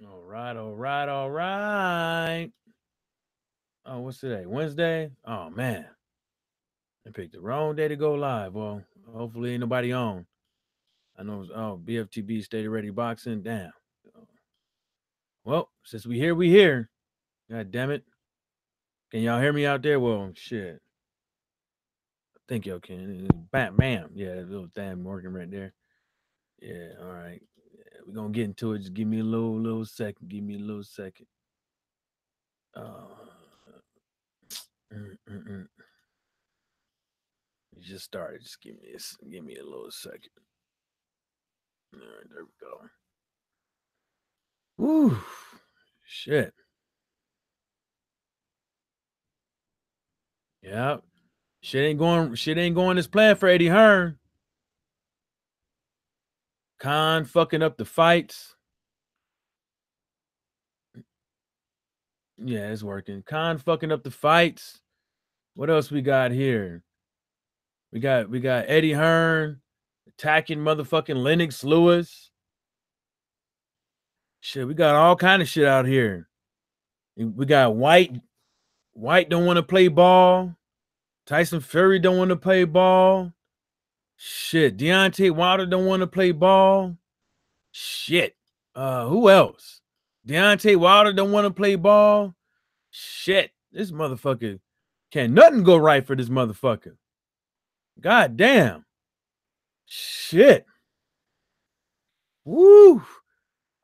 All right, all right, all right. Oh, what's today? Wednesday? Oh man. I picked the wrong day to go live. Well, hopefully ain't nobody on. I know it's BFTB Steady Ready Boxing. Damn. Well, since we here, we here. God damn it. Can y'all hear me out there? Well, shit. I think y'all can. Bam, bam. Yeah, that little damn working right there. Yeah, all right. Yeah, we're gonna get into it. Just give me a little second. Give me a little second. Uh, mm, mm, mm. You just started. Just give me this. Give me a little second. All right, there we go. Woo, shit. Yeah, shit ain't going. Shit ain't going as planned for Eddie Hearn. Khan fucking up the fights. Yeah, it's working. Khan fucking up the fights. What else we got here? We got Eddie Hearn attacking motherfucking Lennox Lewis. Shit, we got all kind of shit out here. We got White. White don't want to play ball. Tyson Fury don't want to play ball. Shit, Deontay Wilder don't want to play ball. Shit. Who else? Deontay Wilder don't want to play ball. Shit. This motherfucker can't nothing go right for this motherfucker. God damn. Shit. Woo.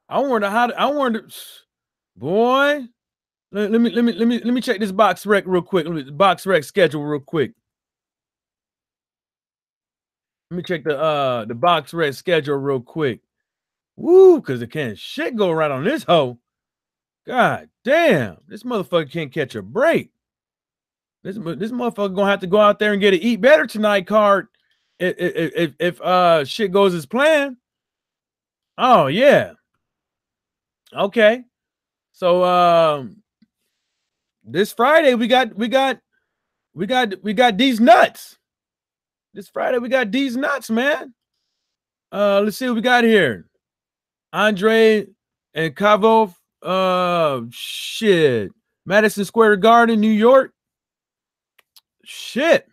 I wonder boy. Let me check this box rec real quick. Box rec schedule real quick. Let me check the box rec schedule real quick. Woo, cause it can't shit go right on this hoe. God damn, this motherfucker can't catch a break. This motherfucker gonna have to go out there and get an eat better tonight card if shit goes as planned. Oh yeah. Okay. So this Friday we got these nuts. This Friday we got these nuts, man. Let's see what we got here. Andre and Kavov. Shit. Madison Square Garden, New York. Shit.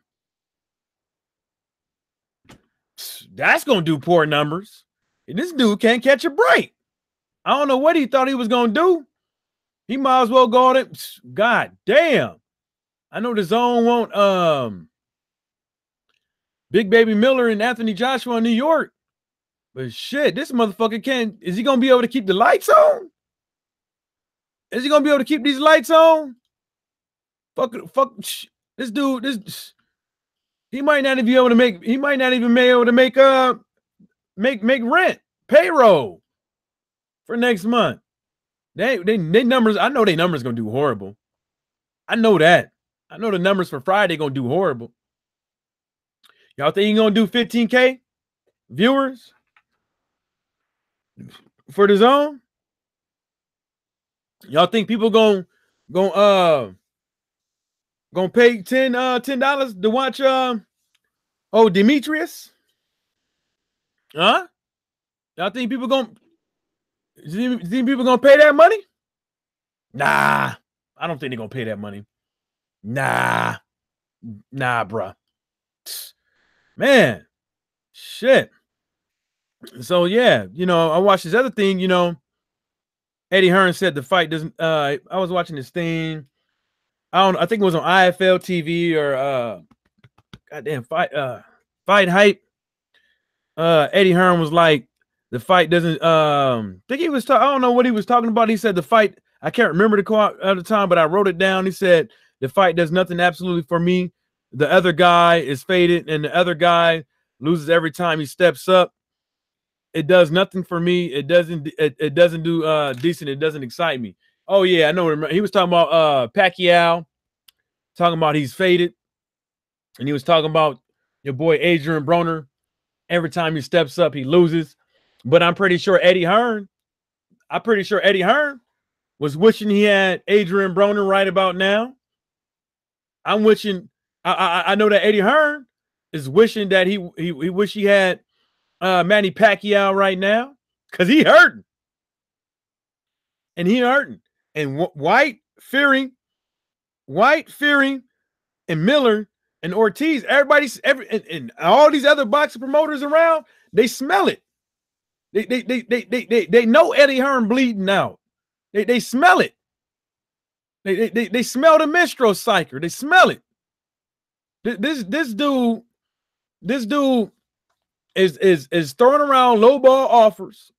That's gonna do poor numbers. And this dude can't catch a break. I don't know what he thought he was gonna do. He might as well go on it. God damn. I know the zone won't Big Baby Miller and Anthony Joshua in New York. But shit, this motherfucker can't. Is he gonna be able to keep the lights on? Is he gonna be able to keep these lights on? Fuck. This dude, he might not even be able to make. He might not even be able to make make rent, payroll for next month. They numbers. I know they numbers gonna do horrible. I know that. I know the numbers for Friday gonna do horrible. Y'all think he gonna do 15K viewers for the zone? Y'all think people gonna pay $10 to watch Demetrius? Huh? Y'all think people gonna pay that money? Nah, I don't think they're gonna pay that money. Nah, bruh. Man, shit. So yeah, I watched this other thing. Eddie Hearn said the fight doesn't. I was watching this thing. I think it was on IFL TV or goddamn fight hype. Eddie Hearn was like, the fight doesn't. Think he was. I don't know what he was talking about. He said the fight. I can't remember the quote at the time, but I wrote it down. He said the fight does nothing absolutely for me. The other guy is faded, and the other guy loses every time he steps up. It does nothing for me. It doesn't. It doesn't do decent. It doesn't excite me. Oh yeah, I know. He was talking about Pacquiao, talking about he's faded, and he was talking about your boy Adrian Broner. Every time he steps up, he loses. But I'm pretty sure Eddie Hearn was wishing he had Adrian Broner right about now. I'm wishing. I know that Eddie Hearn is wishing that he wish he had Manny Pacquiao right now because he hurting. and Hearn and White, Fury, and Miller and Ortiz. And all these other boxing promoters around, they smell it. They know Eddie Hearn bleeding out. They smell it. They smell the minstrel psycher. They smell it. This dude is throwing around low ball offers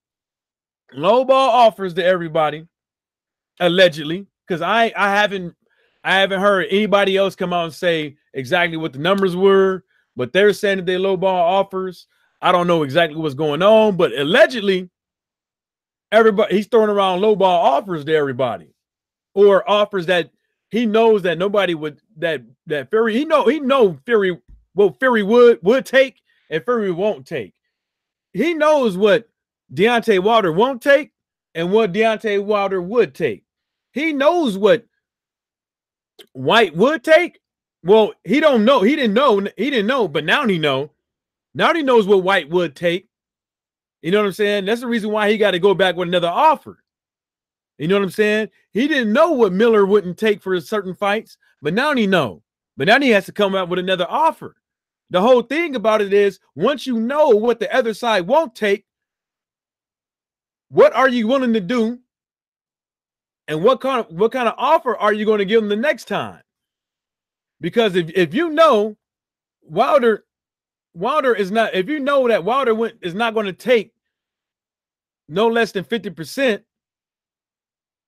to everybody, allegedly, because I haven't heard anybody else come out and say exactly what the numbers were, but they're saying that they low ball offers. I don't know exactly what's going on, but allegedly, he's throwing around low ball offers to everybody, or offers that he knows that nobody would, that Fury, he know Fury, what Fury would take and Fury won't take. He knows what Deontay Wilder won't take and what Deontay Wilder would take. He knows what White would take. Well, he don't know. He didn't know, but now he know. Now he knows what White would take. You know what I'm saying? That's the reason why he got to go back with another offer. You know what I'm saying? He didn't know what Miller wouldn't take for certain fights, but now he know. But now he has to come out with another offer. The whole thing about it is, once you know what the other side won't take, what are you willing to do? And what kind of offer are you going to give them the next time? Because if you know Wilder is not, if you know that Wilder is not going to take no less than 50%,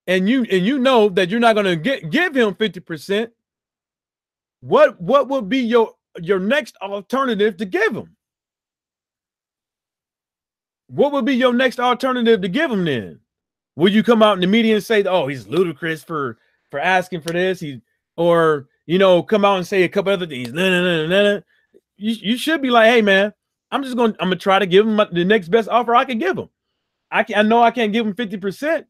and you know that you're not going to give him 50%, what would be your next alternative to give him? What would be your next alternative to give him then? Will you come out in the media and say, oh, he's ludicrous for asking for this? Or come out and say a couple other things. You should be like, hey man, I'm gonna try to give him the next best offer I can give him. I know I can't give him 50%,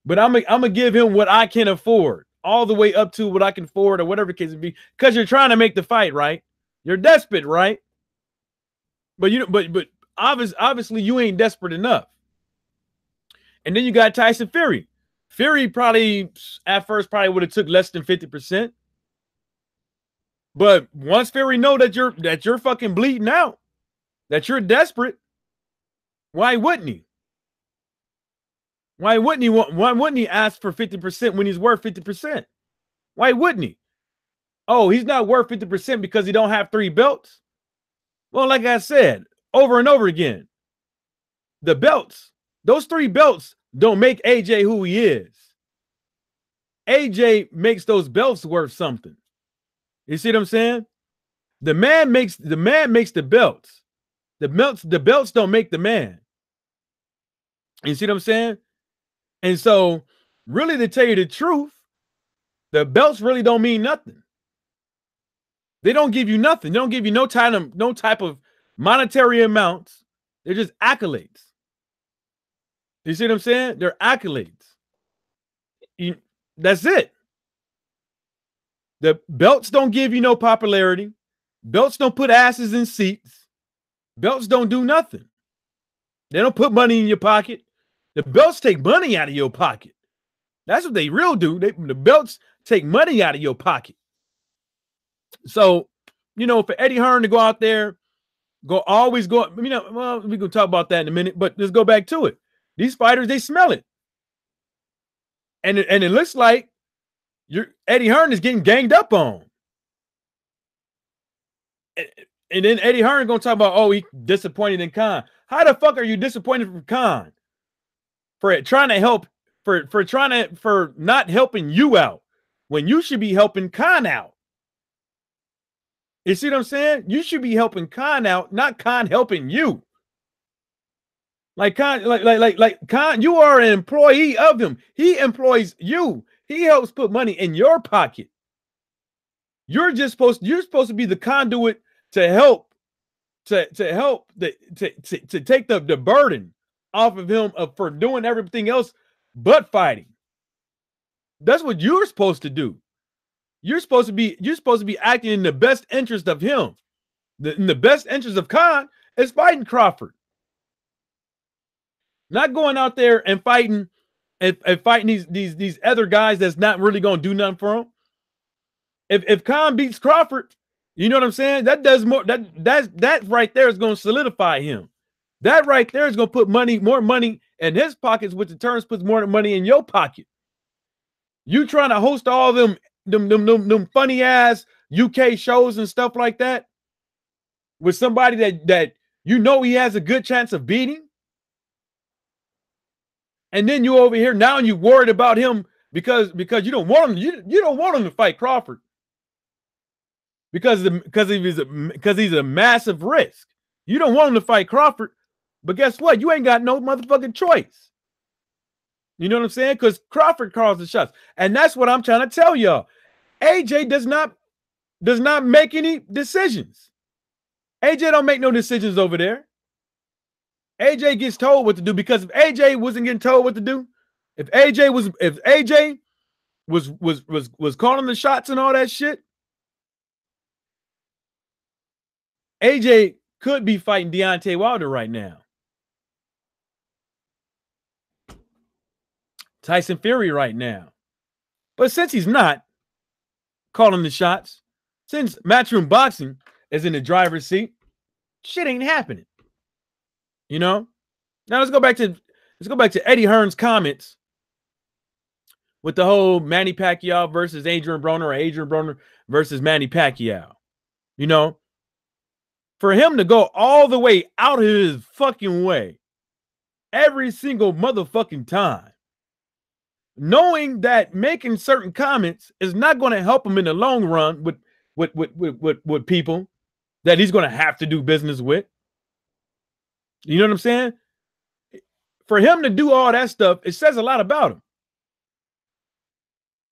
but I'm gonna give him what I can afford, all the way up to what I can afford, or whatever the case would be, because you're trying to make the fight, right? You're desperate, right? But obviously you ain't desperate enough. And then you got Tyson Fury. Fury probably at first would have took less than 50%. But once Fury know that you're fucking bleeding out, that you're desperate, why wouldn't he? Why wouldn't he ask for 50% when he's worth 50%? Why wouldn't he? Oh, he's not worth 50% because he don't have 3 belts. Well, like I said, over and over again, the belts, those 3 belts don't make AJ who he is. AJ makes those belts worth something. You see what I'm saying? The man makes the belts. The belts don't make the man. You see what I'm saying? And so, really, to tell you the truth, the belts really don't mean nothing. They don't give you nothing. They don't give you no type of monetary amounts. They're just accolades. You see what I'm saying? They're accolades. That's it. The belts don't give you no popularity. Belts don't put asses in seats. Belts don't do nothing. They don't put money in your pocket. The belts take money out of your pocket. That's what they real do. The belts take money out of your pocket. So, for Eddie Hearn to go out there, well, we're going to talk about that in a minute, but let's go back to it. These fighters, they smell it. And it looks like Eddie Hearn is getting ganged up on. And then Eddie Hearn going to talk about, oh, he disappointed in Khan. How the fuck are you disappointed from Khan? For trying to help, for not helping you out when you should be helping Khan out. You see what I'm saying? You should be helping Khan out, not Khan helping you. Like Khan, like Khan, you are an employee of him. He employs you. He helps put money in your pocket. You're supposed to be the conduit to help, to take the burden off of him for doing everything else but fighting. That's what you're supposed to do. You're supposed to be acting in the best interest of him. In the best interest of Khan is fighting Crawford. Not going out there and fighting and fighting these other guys that's not really gonna do nothing for him. If Khan beats Crawford, you know what I'm saying? That does more. That right there is gonna solidify him. That right there is gonna put more money in his pockets, which in turn puts more money in your pocket. You trying to host all them funny ass UK shows and stuff like that with somebody that you know he has a good chance of beating, and then you over here now and you worried about him because you don't want him you don't want him to fight Crawford because he's a massive risk. You don't want him to fight Crawford, but guess what? You ain't got no motherfucking choice. You know what I'm saying? Because Crawford calls the shots, and that's what I'm trying to tell y'all. AJ does not make any decisions. AJ don't make no decisions over there. AJ gets told what to do, because if AJ wasn't getting told what to do, if AJ was calling the shots and all that shit, AJ could be fighting Deontay Wilder right now. Tyson Fury right now. But since he's not calling the shots, since Matchroom Boxing is in the driver's seat, shit ain't happening. You know? Now let's go back to Eddie Hearn's comments with the whole Manny Pacquiao versus Adrian Broner, or Adrian Broner versus Manny Pacquiao. You know, for him to go all the way out of his fucking way every single motherfucking time, knowing that making certain comments is not going to help him in the long run with people that he's going to have to do business with. You know what I'm saying? For him to do all that stuff, it says a lot about him.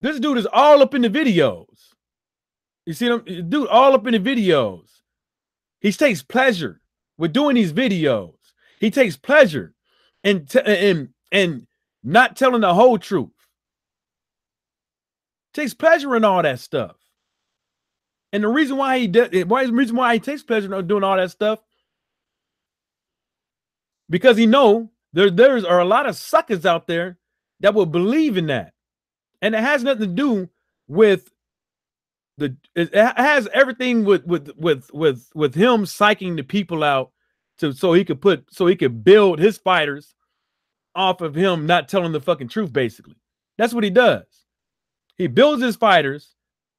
This dude is all up in the videos. You see him? Dude, all up in the videos. He takes pleasure with doing these videos. He takes pleasure in not telling the whole truth. Takes pleasure in all that stuff. And the reason why he takes pleasure in doing all that stuff, because he know there are a lot of suckers out there that will believe in that. And it has nothing to do with it has everything with him psyching the people out so he could build his fighters off of him not telling the fucking truth, basically. That's what he does. He builds his fighters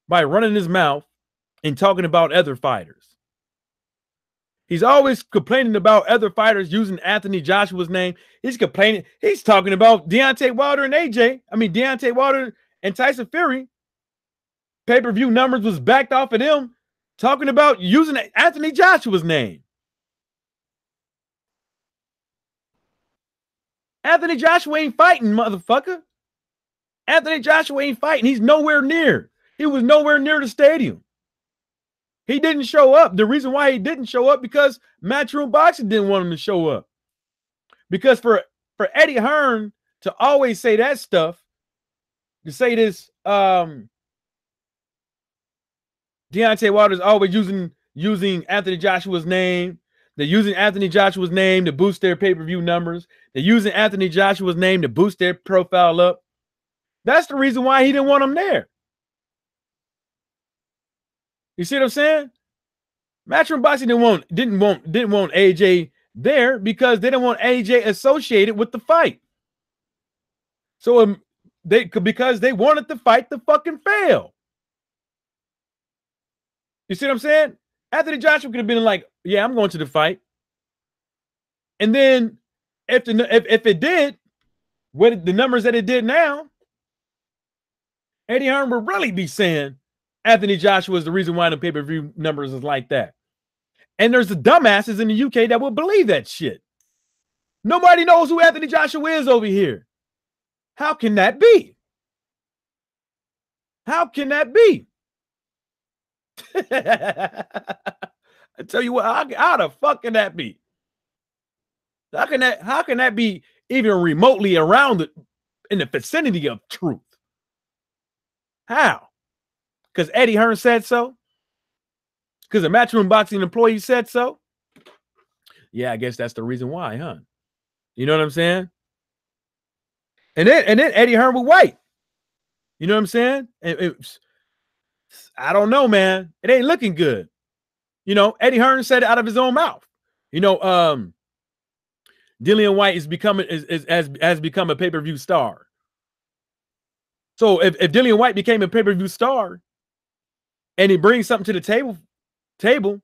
by running his mouth and talking about other fighters. He's always complaining about other fighters using Anthony Joshua's name. He's complaining. He's talking about Deontay Wilder and Deontay Wilder and Tyson Fury. Pay-per-view numbers was backed off of them, talking about using Anthony Joshua's name. Anthony Joshua ain't fighting, motherfucker. Anthony Joshua ain't fighting. He's nowhere near. He was nowhere near the stadium. He didn't show up. The reason why he didn't show up, because Matchroom Boxing didn't want him to show up. Because for Eddie Hearn to always say that stuff, to say this, Deontay Wilder's always using Anthony Joshua's name. They're using Anthony Joshua's name to boost their pay-per-view numbers. They're using Anthony Joshua's name to boost their profile up. That's the reason why he didn't want him there. You see what I'm saying? Matchroom Boxing didn't want AJ there because they didn't want AJ associated with the fight. So because they wanted the fight to fucking fail. You see what I'm saying? Anthony Joshua could have been like, yeah, I'm going to the fight. And then if it did, what the numbers that it did now, Eddie Hearn would really be saying Anthony Joshua is the reason why the pay-per-view numbers is like that. And there's the dumbasses in the UK that will believe that shit. Nobody knows who Anthony Joshua is over here. How can that be? How can that be? I tell you what, how the fuck can that be? How can that be even remotely around in the vicinity of truth? How? Because Eddie Hearn said so? Because a Matchroom Boxing employee said so? Yeah, I guess that's the reason why, huh? You know what I'm saying? And then Eddie Hearn with White. You know what I'm saying? I don't know, man. It ain't looking good. You know, Eddie Hearn said it out of his own mouth. You know, Dillian White has become a pay-per-view star. So if Dillian White became a pay-per-view star and he brings something to the table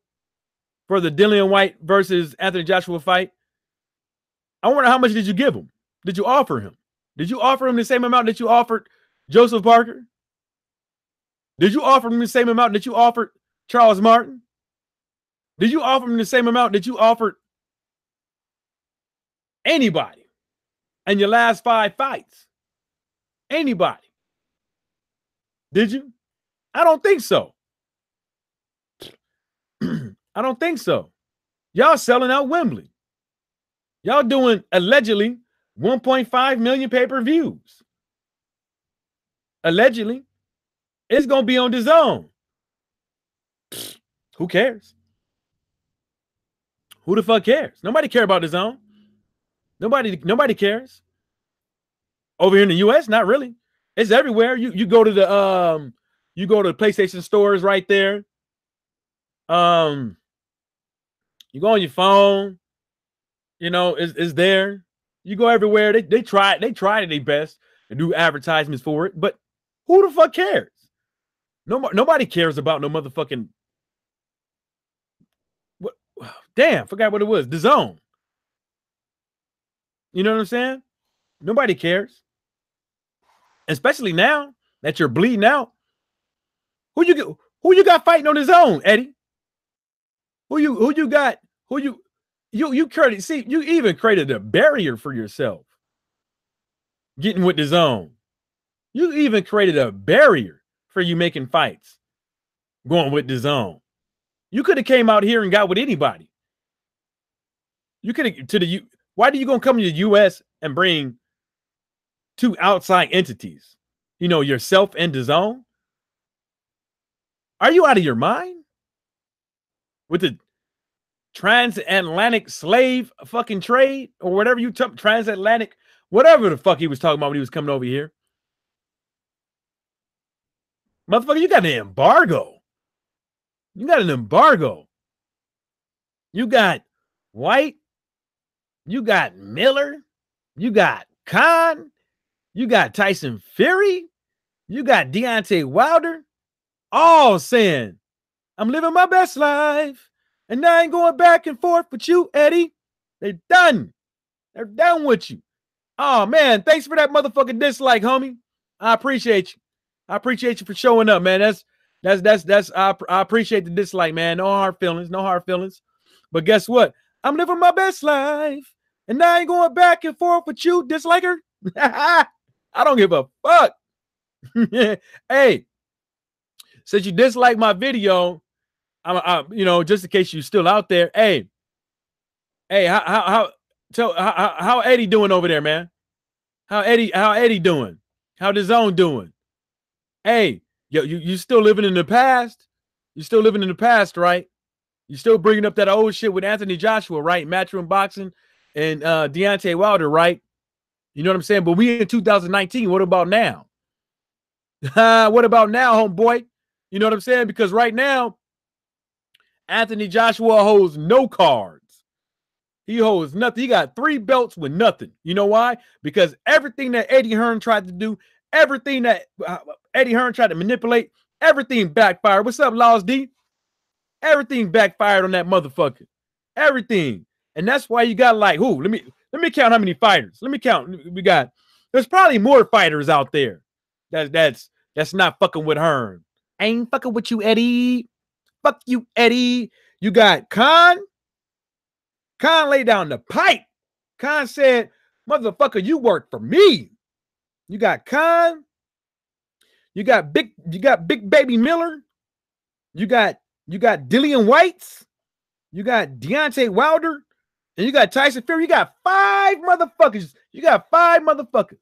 for the Dillian White versus Anthony Joshua fight, I wonder how much did you give him? Did you offer him? Did you offer him the same amount that you offered Joseph Parker? Did you offer him the same amount that you offered Charles Martin? Did you offer him the same amount that you offered anybody in your last 5 fights? Anybody? Did you? I don't think so. I don't think so. Y'all selling out Wembley. Y'all doing allegedly 1.5 million pay-per-views. Allegedly. It's going to be on DAZN. Who cares? Who the fuck cares? Nobody cares about DAZN. Nobody cares. Over here in the US, not really. It's everywhere. You go to the PlayStation stores right there. You go on your phone. You know, it's there. You go everywhere. They tried their best to do advertisements for it, but who the fuck cares? Nobody cares about no motherfucking what? Damn, forgot what it was. DAZN. You know what I'm saying? Nobody cares. Especially now that you're bleeding out. Who you got fighting on DAZN, Eddie? Who you got? You created, see, you even created a barrier for yourself getting with DAZN. You even created a barrier for you making fights going with DAZN. You could have came out here and got with anybody. You could have why do you gonna come to the US and bring 2 outside entities? You know, yourself and DAZN? Are you out of your mind? With the transatlantic slave fucking trade or whatever you took, transatlantic, whatever the fuck he was talking about when he was coming over here. Motherfucker, you got an embargo. You got an embargo. You got White. You got Miller. You got Khan. You got Tyson Fury. You got Deontay Wilder. All saying, I'm living my best life. And I ain't going back and forth with you, Eddie. They're done. They're done with you. Oh, man. Thanks for that motherfucking dislike, homie. I appreciate you. I appreciate you for showing up, man. I appreciate the dislike, man. No hard feelings. No hard feelings. But guess what? I'm living my best life. And I ain't going back and forth with you, disliker. I don't give a fuck. Hey, since you dislike my video, you know, just in case you're still out there, hey, how Eddie doing over there, man? How Eddie doing? How DAZN doing? Hey, yo, you still living in the past? You still living in the past, right? You still bringing up that old shit with Anthony Joshua, right? Matchroom boxing and Deontay Wilder, right? You know what I'm saying? But we in 2019. What about now? What about now, homeboy? You know what I'm saying? Because right now, Anthony Joshua holds no cards. He holds nothing. He got 3 belts with nothing. You know why? Because everything that Eddie Hearn tried to do, everything that Eddie Hearn tried to manipulate, everything backfired. What's up, Laws D? Everything backfired on that motherfucker. Everything. And that's why you got like, who? Let me count how many fighters. Let me count. There's probably more fighters out there that's not fucking with Hearn. I ain't fucking with you, Eddie. Fuck you, Eddie. You got Khan. Khan laid down the pipe. Khan said, motherfucker, you work for me. You got Khan. You got Big Baby Miller. You got Dillian Whites. You got Deontay Wilder. And you got Tyson Fury. You got 5 motherfuckers. You got 5 motherfuckers.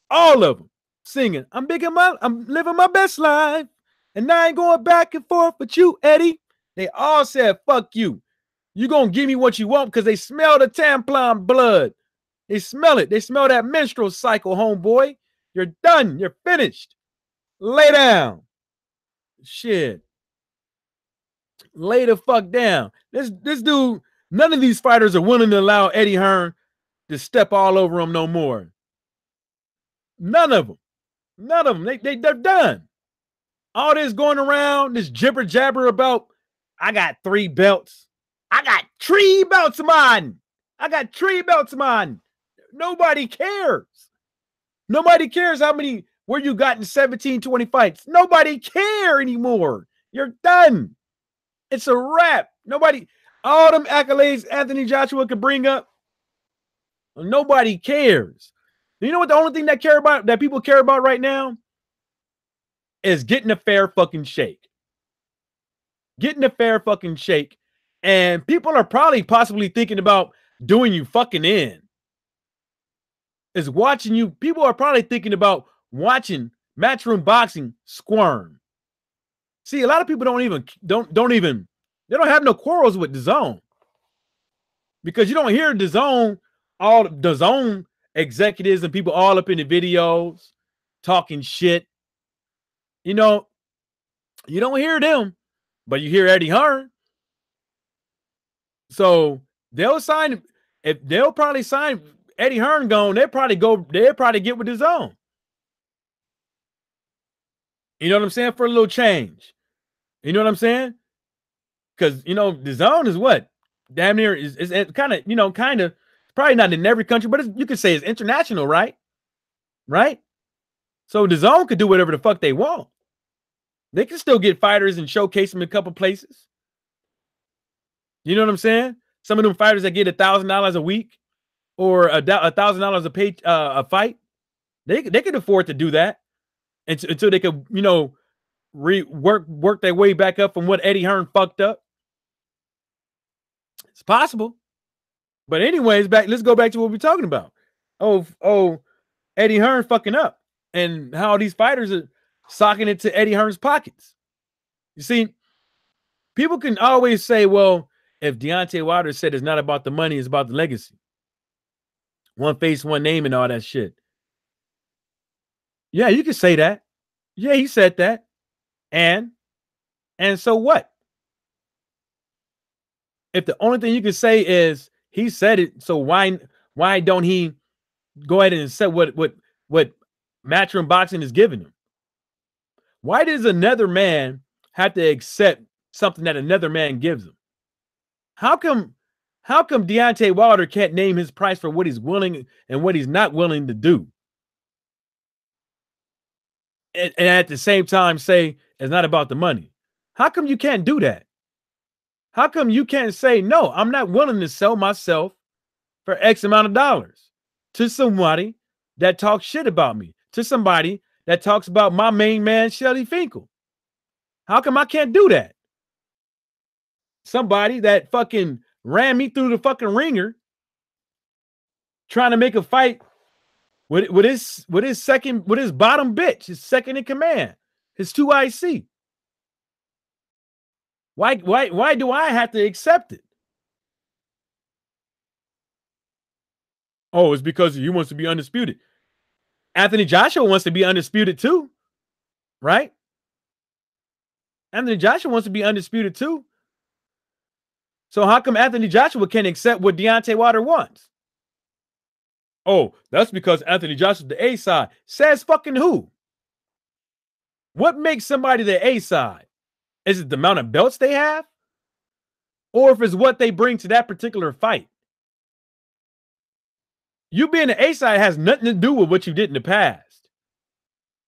All of them singing, I'm living my best life. And I ain't going back and forth with you, Eddie. They all said, fuck you. You gonna give me what you want because they smell the tampon blood. They smell it. They smell that menstrual cycle, homeboy. You're done. You're finished. Lay down. Shit. Lay the fuck down. This dude, none of these fighters are willing to allow Eddie Hearn to step all over him no more. None of them. None of them. They're done. All this going around, this jibber jabber about, I got 3 belts. I got 3 belts of mine. I got 3 belts of mine. Nobody cares. Nobody cares where you got in 17, 20 fights. Nobody care anymore. You're done. It's a wrap. Nobody, all them accolades Anthony Joshua could bring up, nobody cares. You know what the only thing that people care about right now is getting a fair fucking shake. Getting a fair fucking shake. And people are probably possibly thinking about doing you fucking in. Is watching you. People are probably thinking about watching Matchroom Boxing squirm. See, a lot of people they don't have no quarrels with DAZN. Because you don't hear all the DAZN executives and people all up in the videos talking shit. You know, you don't hear them, but you hear Eddie Hearn. So they'll probably sign Eddie Hearn gone, they'll probably get with DAZN. You know what I'm saying? For a little change. You know what I'm saying? Because, DAZN is what? Damn near is kind of, probably not in every country, but you could say it's international, right? Right? So DAZN could do whatever the fuck they want. They can still get fighters and showcase them in a couple places. You know what I'm saying? Some of them fighters that get $1,000 a week or $1,000 a fight, they could afford to do that until they could, work their way back up from what Eddie Hearn fucked up. It's possible. But anyways, let's go back to what we're talking about. Oh, Eddie Hearn fucking up and how these fighters are socking it to Eddie Hearn's pockets. You see, people can always say, well, if Deontay Wilder said it's not about the money, it's about the legacy. One face, one name, and all that shit. Yeah, you can say that. Yeah, he said that. And so what? If the only thing you can say is he said it, so why don't he go ahead and accept what Matchroom Boxing is giving him? Why does another man have to accept something that another man gives him? How come Deontay Wilder can't name his price for what he's willing and what he's not willing to do? And at the same time say it's not about the money. How come you can't do that? How come you can't say, no, I'm not willing to sell myself for X amount of dollars to somebody that talks shit about me, to somebody that talks about my main man, Shelly Finkel? How come I can't do that? Somebody that fucking ran me through the fucking ringer trying to make a fight with his bottom bitch, his second in command, his 2 IC. Why do I have to accept it? Oh, it's because he wants to be undisputed. Anthony Joshua wants to be undisputed too, right? Anthony Joshua wants to be undisputed too. So how come Anthony Joshua can't accept what Deontay Wilder wants? Oh, that's because Anthony Joshua, the A side. Says fucking who? What makes somebody the A side? Is it the amount of belts they have? Or if it's what they bring to that particular fight? You being the A side has nothing to do with what you did in the past.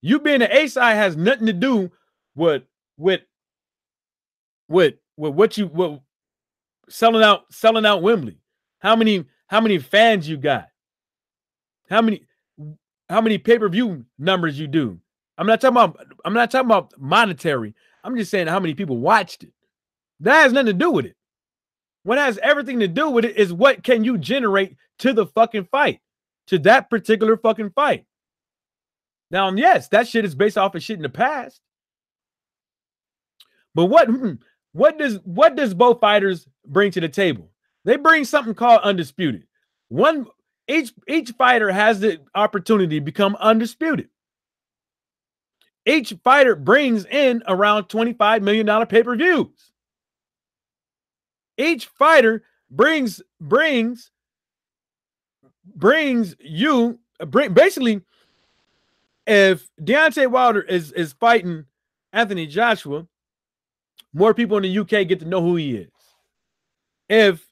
You being the A side has nothing to do with selling out Wembley. How many fans you got? How many pay-per-view numbers you do? I'm not talking about monetary. I'm just saying how many people watched it. That has nothing to do with it. What has everything to do with it is what can you generate to the fucking fight, to that particular fucking fight. Now, yes, that shit is based off of shit in the past. But what does both fighters bring to the table? They bring something called undisputed. One Each fighter has the opportunity to become undisputed. Each fighter brings in around $25 million pay-per-views. Each fighter brings you basically, if Deontay Wilder is fighting Anthony Joshua, more people in the UK get to know who he is. If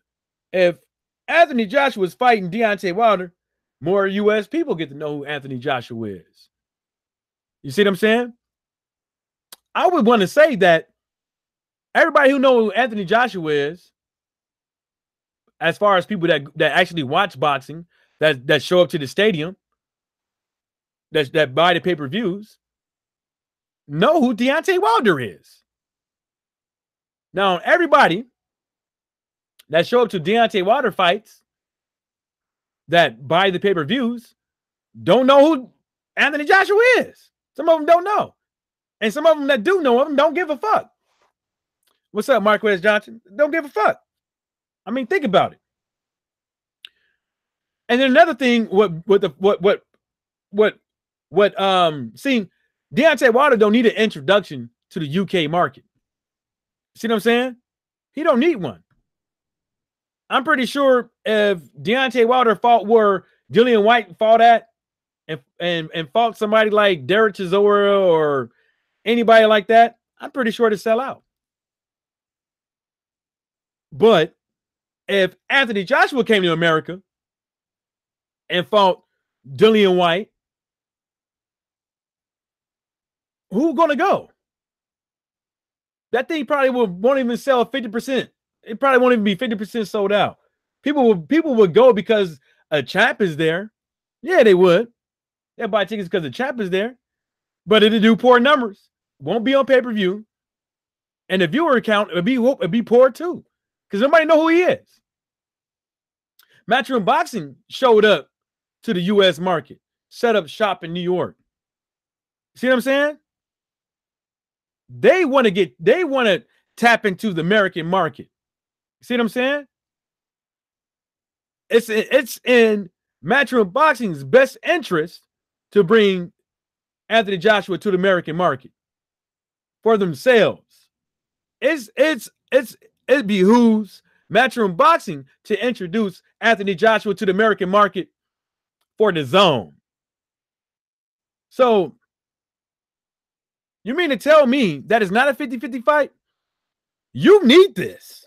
Anthony Joshua is fighting Deontay Wilder, more US people get to know who Anthony Joshua is. You see what I'm saying? I would want to say that everybody who knows who Anthony Joshua is, as far as people that actually watch boxing, that show up to the stadium, that buy the pay-per-views, know who Deontay Wilder is. Now, everybody that show up to Deontay Wilder fights, that buy the pay-per-views, don't know who Anthony Joshua is. Some of them don't know. And some of them that do know him don't give a fuck. What's up, Marquez Johnson? Don't give a fuck. I mean, think about it. And then another thing, see, Deontay Wilder don't need an introduction to the UK market. See what I'm saying? He don't need one. I'm pretty sure if Deontay Wilder fought where Dillian White fought at and fought somebody like Derek Chisora or anybody like that, I'm pretty sure to sell out. But if Anthony Joshua came to America and fought Dillian White, who's going to go? That thing probably won't even sell 50%. It probably won't even be 50% sold out. People would go because a champ is there. Yeah, they would. They'd buy tickets because the champ is there. But it'll do poor numbers. Won't be on pay-per-view. And the viewer count it'd be poor too. Because nobody know who he is. Matchroom Boxing showed up to the US market, set up shop in New York. See what I'm saying? They want to tap into the American market. See what I'm saying? It's in Matchroom Boxing's best interest to bring Anthony Joshua to the American market for themselves. It behooves Matchroom Boxing to introduce Anthony Joshua to the American market for the zone. So, you mean to tell me that it's not a 50-50 fight? You need this.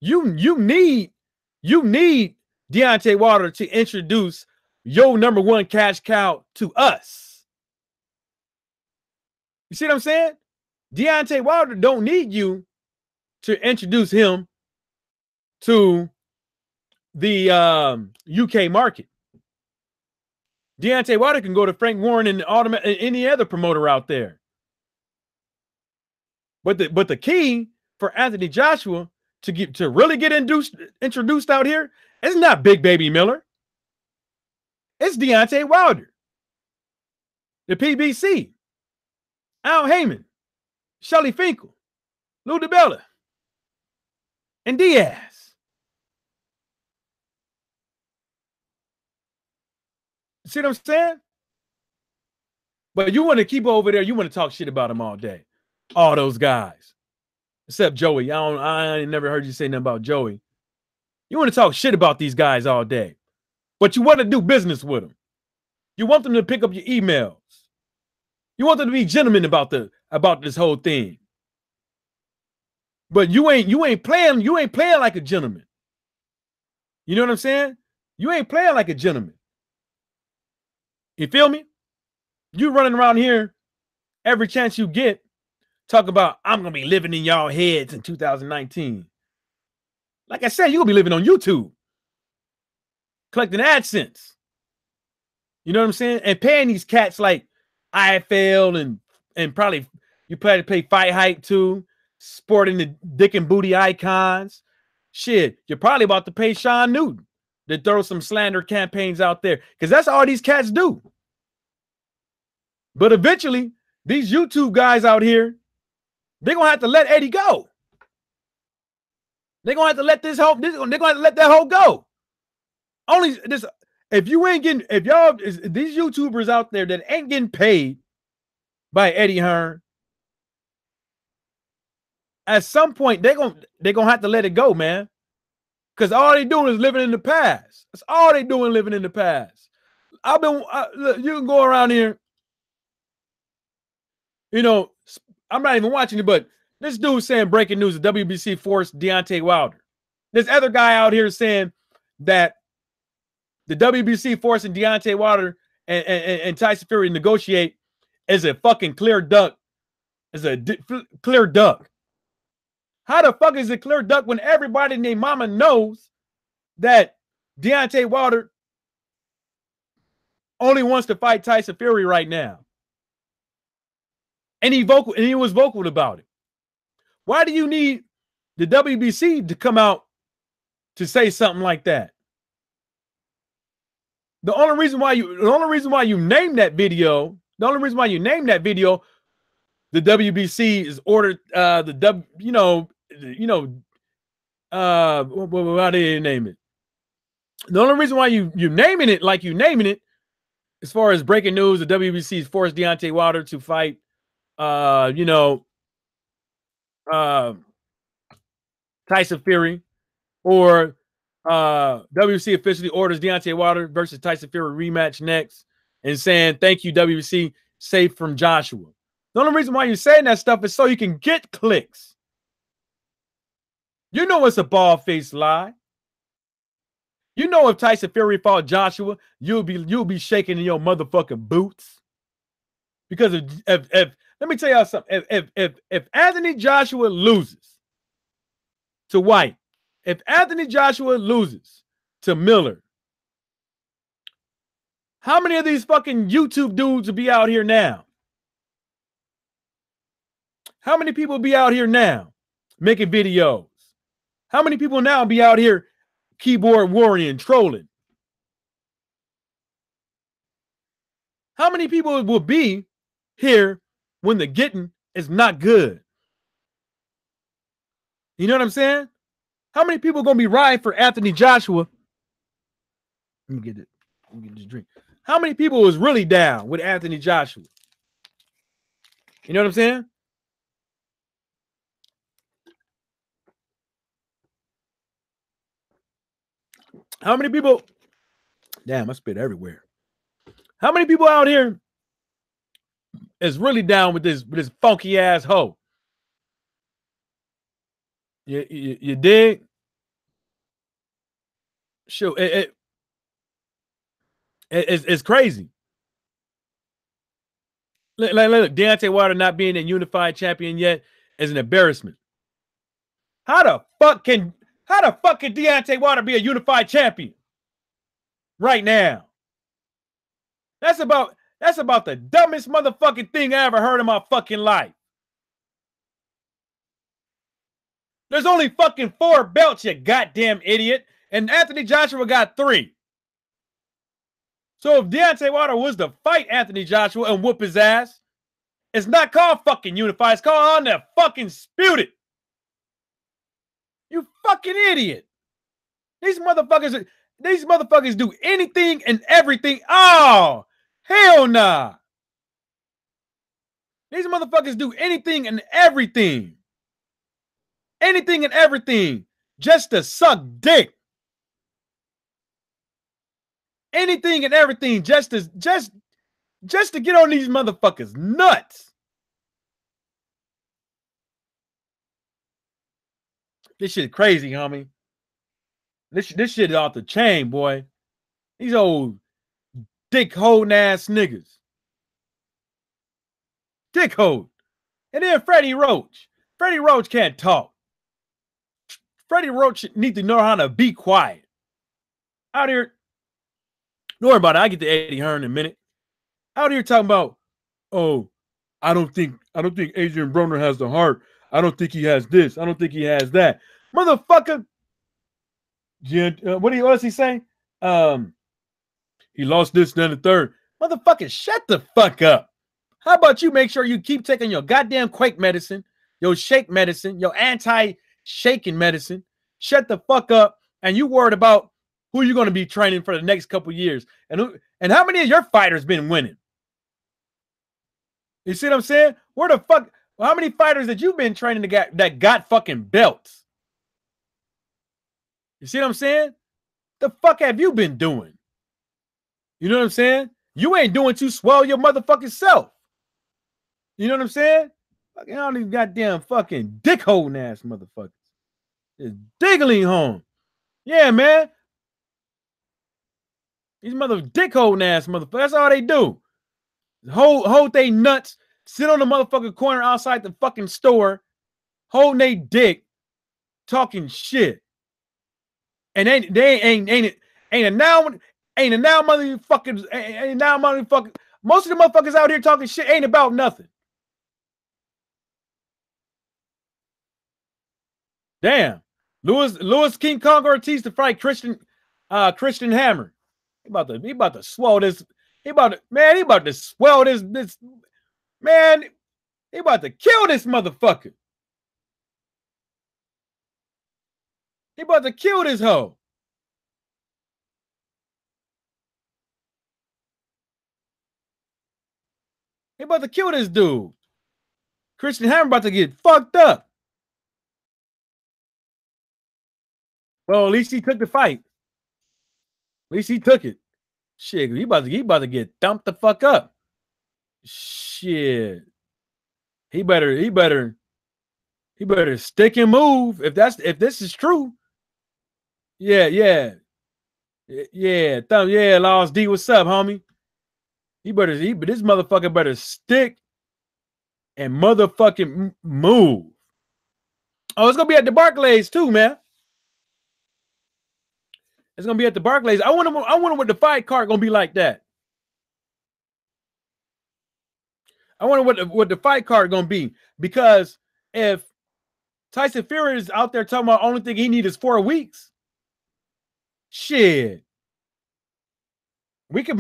You need Deontay Wilder to introduce your number one cash cow to us. You see what I'm saying? Deontay Wilder don't need you to introduce him to the UK market. Deontay Wilder can go to Frank Warren and any other promoter out there. But the key for Anthony Joshua to really get introduced out here is not Big Baby Miller. It's Deontay Wilder, the PBC, Al Heyman, Shelly Finkel, Lou DiBella, and Diaz. See what I'm saying? But you want to keep over there. You want to talk shit about them all day. All those guys. Except Joey. I ain't never heard you say nothing about Joey. You want to talk shit about these guys all day. But you want to do business with them. You want them to pick up your emails. You want them to be gentlemen about this whole thing. But you ain't playing like a gentleman. You know what I'm saying? You ain't playing like a gentleman. You feel me? You running around here every chance you get, talk about I'm gonna be living in y'all heads in 2019. Like I said, you're gonna be living on YouTube, collecting AdSense. You know what I'm saying? And paying these cats like IFL and probably you probably pay Fight Hype too, sporting the dick and booty icons. Shit, you're probably about to pay Sean Newton to throw some slander campaigns out there because that's all these cats do. But eventually, these YouTube guys out here, they're gonna have to let Eddie go. They're gonna have to let they're gonna have to let that hoe go. Only this. If you ain't getting, if y'all these YouTubers out there that ain't getting paid by Eddie Hearn, at some point they're gonna have to let it go, man. Because all they doing is living in the past. That's all they doing, living in the past. Look, you can go around here, you know, I'm not even watching it, but this dude saying breaking news: the WBC forced Deontay Wilder. This other guy out here saying that the WBC forcing Deontay Wilder and Tyson Fury to negotiate is a fucking clear duck. Is a clear duck. How the fuck is it clear duck when everybody named mama knows that Deontay Wilder only wants to fight Tyson Fury right now? And he was vocal about it. Why do you need the WBC to come out to say something like that? The only reason why you named that video, the WBC is ordered how did they name it? The only reason why you naming it like you naming it, as far as breaking news, the WBC's forced Deontay Wilder to fight Tyson Fury, or WBC officially orders Deontay Wilder versus Tyson Fury rematch next, and saying thank you WBC, safe from Joshua. The only reason why you're saying that stuff is so you can get clicks. You know it's a bald-faced lie. You know if Tyson Fury fought Joshua, you'll be shaking in your motherfucking boots. Because if let me tell y'all something. If Anthony Joshua loses to White, if Anthony Joshua loses to Miller, how many of these fucking YouTube dudes will be out here now? How many people be out here now making videos? How many people now be out here keyboard warrior trolling? How many people will be here when the getting is not good? You know what I'm saying? How many people are going to be riding for Anthony Joshua? Let me get it. Let me get this drink. How many people was really down with Anthony Joshua? You know what I'm saying? How many people? Damn, I spit everywhere. How many people out here is really down with this funky ass hoe? You dig? Sure, it's crazy. Look, Deontay Wilder not being a unified champion yet is an embarrassment. How the fuck can Deontay Wilder be a unified champion right now? That's about the dumbest motherfucking thing I ever heard in my fucking life. There's only fucking 4 belts, you goddamn idiot. And Anthony Joshua got 3. So if Deontay Wilder was to fight Anthony Joshua and whoop his ass, it's not called fucking unified. It's called undisputed. You fucking idiot. These motherfuckers do anything and everything. Oh, hell nah. These motherfuckers do anything and everything. Anything and everything just to suck dick. Anything and everything just to get on these motherfuckers nuts. This shit crazy, homie. This shit is off the chain, boy. These old dick holding ass niggas. Dick hold. And then Freddie Roach. Freddie Roach can't talk. Freddie Roach need to know how to be quiet. Out here, don't worry about it. I get to Eddie Hearn in a minute. Out here talking about, oh, I don't think Adrian Broner has the heart. I don't think he has this. I don't think he has that. Motherfucker. What does he say? He lost this, then the third. Motherfucker, shut the fuck up. How about you make sure you keep taking your goddamn quake medicine, your shake medicine, your anti-shaking medicine. Shut the fuck up. And you worried about who are you going to be training for the next couple years? And how many of your fighters been winning? You see what I'm saying? Where the fuck? How many fighters that you've been training that got fucking belts? You see what I'm saying? The fuck have you been doing? You know what I'm saying? You ain't doing too swell your motherfucking self. You know what I'm saying? Fucking all these goddamn fucking dick holding ass motherfuckers. Just diggling home. Yeah, man. These mother dick holding ass motherfuckers. That's all they do. Hold they nuts, sit on the motherfucking corner outside the fucking store, holding they dick, talking shit. And ain't a now motherfuckers. Most of the motherfuckers out here talking shit ain't about nothing. Damn. Louis King Kong Ortiz to fight Christian Hammer. He about to swell this. He about to swell this man. He about to kill this motherfucker. He about to kill this hoe. He about to kill this dude. Christian Hammer about to get fucked up. Well, at least he took the fight. At least he took it. Shit, he about to get dumped the fuck up. Shit. He better stick and move. If this is true. Yeah. Lost D, what's up, homie? This motherfucker better stick and motherfucking move. Oh, it's gonna be at the Barclays too, man. It's gonna be at the Barclays. I wonder what the fight card gonna be like that. I wonder what the fight card gonna be, because if Tyson Fury is out there talking about only thing he needs is 4 weeks, shit, they can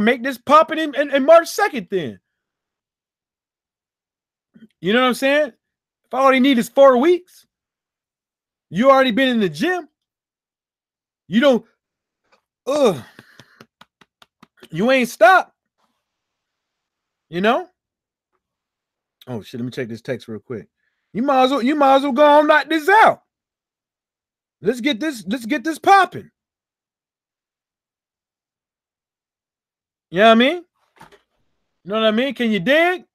make this popping in March 2nd then. You know what I'm saying? If all he need is 4 weeks, you already been in the gym. You don't, you ain't stopped. You know? Oh shit, let me check this text real quick. You might as well go on knock this out. Let's get this popping. You know what I mean? You know what I mean? Can you dig?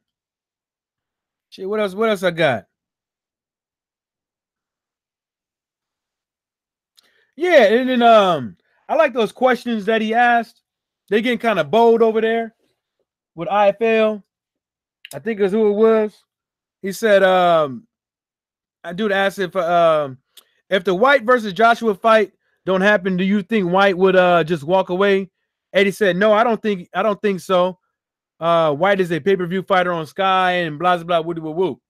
Shit, what else I got? Yeah, and then I like those questions that he asked. They getting kind of bold over there with IFL. I think it's who it was. He said, I dude asked if the White versus Joshua fight don't happen, do you think White would just walk away? Eddie said, no, I don't think so. White is a pay-per-view fighter on Sky and blah blah blah woo woo.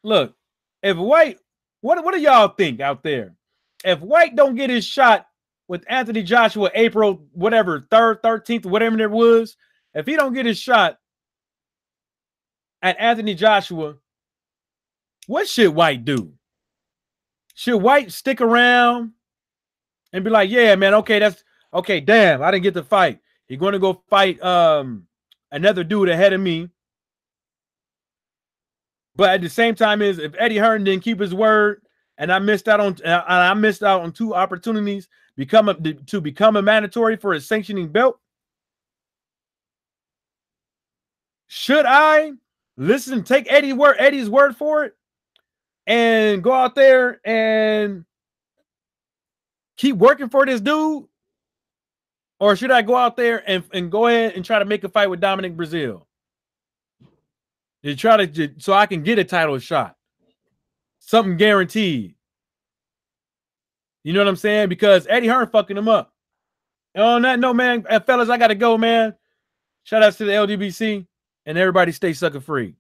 Look, if White, what do y'all think out there? If White don't get his shot with Anthony Joshua April whatever 3rd, 13th, whatever it was, if he don't get his shot at Anthony Joshua, what should White do? Should White stick around and be like, yeah, man, okay, that's okay, damn, I didn't get the fight. He's going to go fight another dude ahead of me. But at the same time, if Eddie Hearn didn't keep his word, and I missed out on 2 opportunities to become a mandatory for a sanctioning belt, should I listen, take Eddie's word for it, and go out there and keep working for this dude? Or should I go out there and go ahead and try to make a fight with Dominic Brazil? So I can get a title shot. Something guaranteed. You know what I'm saying? Because Eddie Hearn fucking him up. And on that note, man, fellas, I got to go, man. Shout outs to the LGBC, and everybody stay sucker free.